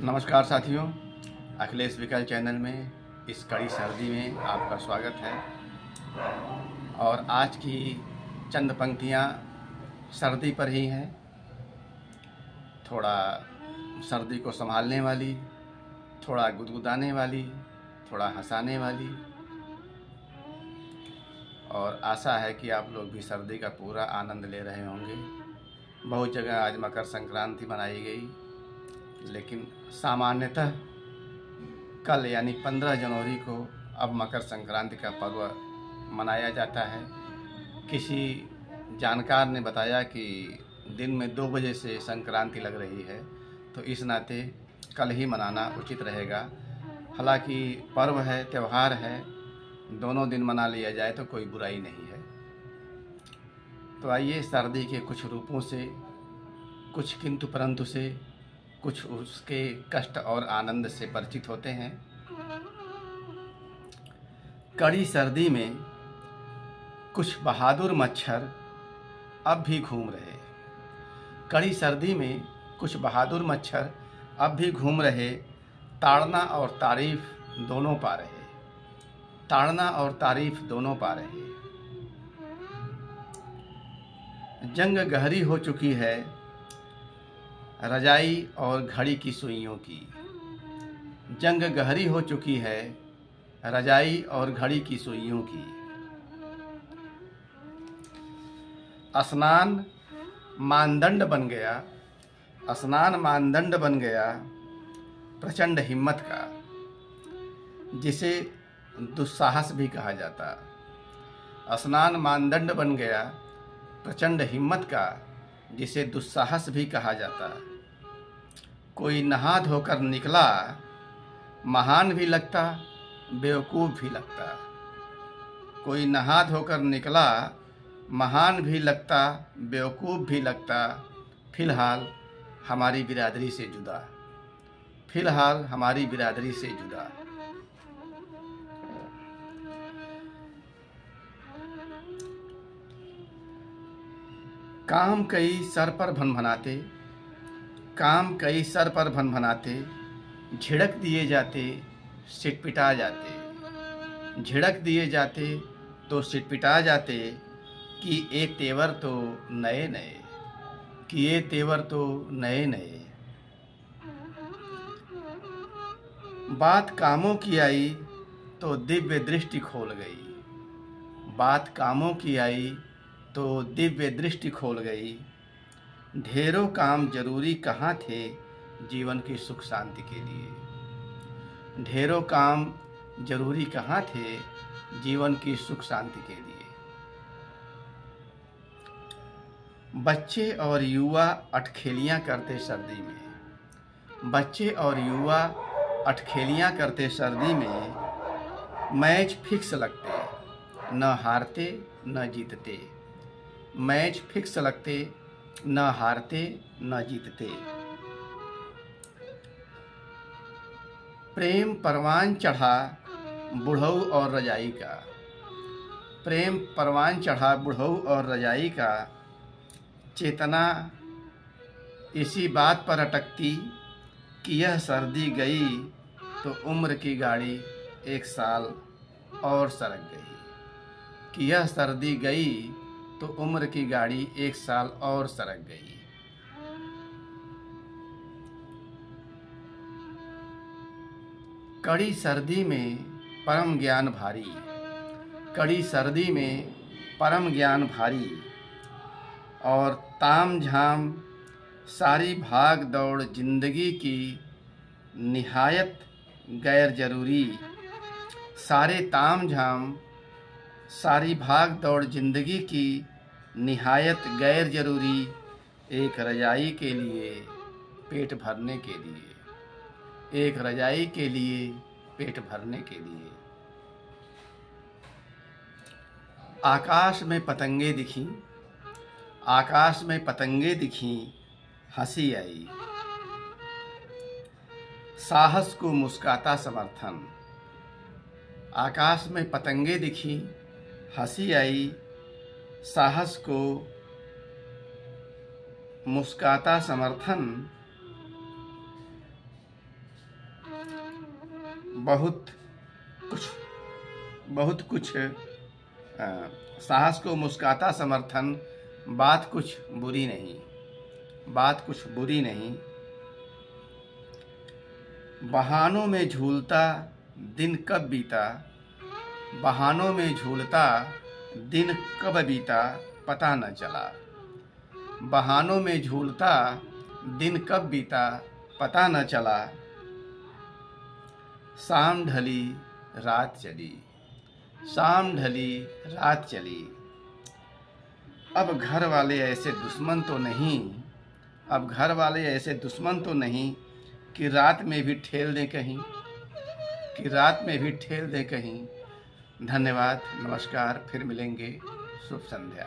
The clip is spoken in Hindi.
नमस्कार साथियों, अखिलेश विकल चैनल में इस कड़ी सर्दी में आपका स्वागत है। और आज की चंद पंक्तियाँ सर्दी पर ही हैं, थोड़ा सर्दी को संभालने वाली, थोड़ा गुदगुदाने वाली, थोड़ा हंसाने वाली। और आशा है कि आप लोग भी सर्दी का पूरा आनंद ले रहे होंगे। बहुत जगह आज मकर संक्रांति मनाई गई, लेकिन सामान्यतः कल यानी 15 जनवरी को अब मकर संक्रांति का पर्व मनाया जाता है। किसी जानकार ने बताया कि दिन में 2 बजे से संक्रांति लग रही है, तो इस नाते कल ही मनाना उचित रहेगा। हालांकि पर्व है, त्यौहार है, दोनों दिन मना लिया जाए तो कोई बुराई नहीं है। तो आइए सर्दी के कुछ रूपों से, कुछ किंतु परंतु से, कुछ उसके कष्ट और आनंद से परिचित होते हैं। कड़ी सर्दी में कुछ बहादुर मच्छर अब भी घूम रहे। कड़ी सर्दी में कुछ बहादुर मच्छर अब भी घूम रहे, ताड़ना और तारीफ दोनों पा रहे। ताड़ना और तारीफ दोनों पा रहे। जंग गहरी हो चुकी है रजाई और घड़ी की सुइयों की। जंग गहरी हो चुकी है रजाई और घड़ी की सुइयों की। स्नान मानदंड बन गया, स्नान मानदंड बन गया प्रचंड हिम्मत का, जिसे दुस्साहस भी कहा जाता। स्नान मानदंड बन गया प्रचंड हिम्मत का, जिसे दुस्साहस भी कहा जाता। कोई नहा धोकर निकला, महान भी लगता, बेवकूफ़ भी लगता। कोई नहा धोकर निकला, महान भी लगता, बेवकूफ़ भी लगता। फिलहाल हमारी बिरादरी से जुदा, फिलहाल हमारी बिरादरी से जुदा। काम कई सर पर भनभनाते, काम कई सर पर भनभनाते, झिड़क दिए जाते सिटपिटा जाते। झिड़क दिए जाते तो सिटपिटा जाते कि ये तेवर तो नए नए, कि ये तेवर तो नए नए। बात कामों की आई तो दिव्य दृष्टि खोल गई। बात कामों की आई तो दिव्य दृष्टि खोल गई। ढेरों काम जरूरी कहाँ थे जीवन की सुख शांति के लिए। ढेरों काम जरूरी कहाँ थे जीवन की सुख शांति के लिए। बच्चे और युवा अटखेलियाँ करते सर्दी में। बच्चे और युवा अटखेलियाँ करते सर्दी में। मैच फिक्स लगते, न हारते न जीतते। मैच फिक्स लगते, न हारते न जीतते। प्रेम परवान चढ़ा बुढ़ऊ और रजाई का। प्रेम परवान चढ़ा बुढ़ऊ और रजाई का। चेतना इसी बात पर अटकती कि यह सर्दी गई तो उम्र की गाड़ी 1 साल और सरक गई। कि यह सर्दी गई तो उम्र की गाड़ी 1 साल और सरक गई। कड़ी सर्दी में परम ज्ञान भारी। कड़ी सर्दी में परम ज्ञान भारी। और ताम झाम सारी भाग दौड़ जिंदगी की निहायत गैर जरूरी। सारे ताम झाम सारी भाग दौड़ जिंदगी की निहायत गैर जरूरी। एक रजाई के लिए पेट भरने के लिए। एक रजाई के लिए पेट भरने के लिए। आकाश में पतंगे दिखीं, आकाश में पतंगे दिखीं, हंसी आई। साहस को मुस्काता समर्थन। आकाश में पतंगे दिखीं, हंसी आई। साहस को मुस्काता समर्थन। बहुत कुछ साहस को मुस्काता समर्थन, बात कुछ बुरी नहीं, बात कुछ बुरी नहीं। बहानों में झूलता दिन कब बीता, बहानों में झूलता दिन कब बीता पता न चला, बहानों में झूलता दिन कब बीता पता न चला। शाम ढली रात चली, शाम ढली रात चली। अब घर वाले ऐसे दुश्मन तो नहीं, अब घर वाले ऐसे दुश्मन तो नहीं कि रात में भी ठेल दें कहीं, कि रात में भी ठेल दें कहीं। धन्यवाद, नमस्कार, फिर मिलेंगे। शुभ संध्या।